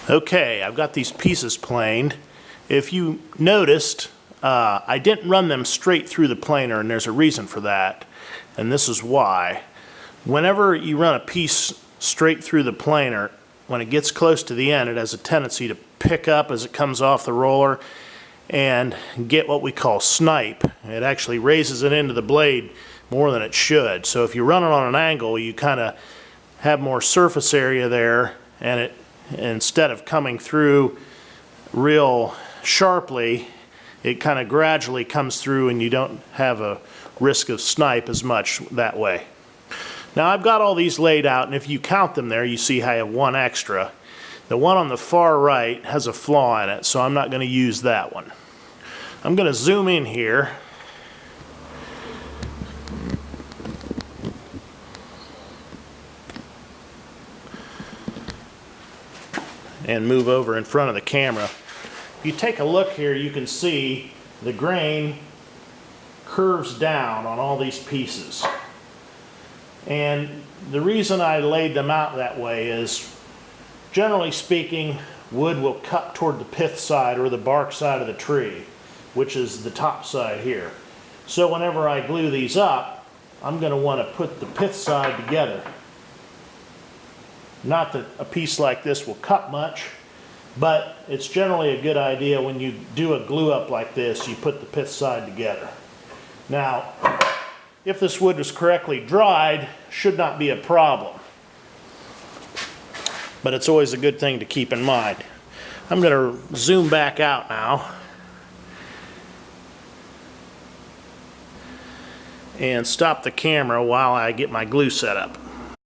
Okay, I've got these pieces planed. If you noticed, I didn't run them straight through the planer, and there's a reason for that, and this is why. Whenever you run a piece straight through the planer, when it gets close to the end, it has a tendency to pick up as it comes off the roller and get what we call snipe. It actually raises it into the blade more than it should. So if you run it on an angle, you kind of have more surface area there, and it, instead of coming through real sharply, it kind of gradually comes through, and you don't have a risk of snipe as much that way. Now I've got all these laid out, and if you count them there, you see I have one extra. The one on the far right has a flaw in it, so I'm not going to use that one. I'm going to zoom in here. And move over in front of the camera. If you take a look here, you can see the grain curves down on all these pieces. And the reason I laid them out that way is, generally speaking, wood will cut toward the pith side or the bark side of the tree, which is the top side here. So whenever I glue these up, I'm going to want to put the pith side together. Not that a piece like this will cut much, but it's generally a good idea when you do a glue up like this, you put the pith side together. Now, if this wood was correctly dried, should not be a problem. But it's always a good thing to keep in mind. I'm going to zoom back out now and stop the camera while I get my glue set up.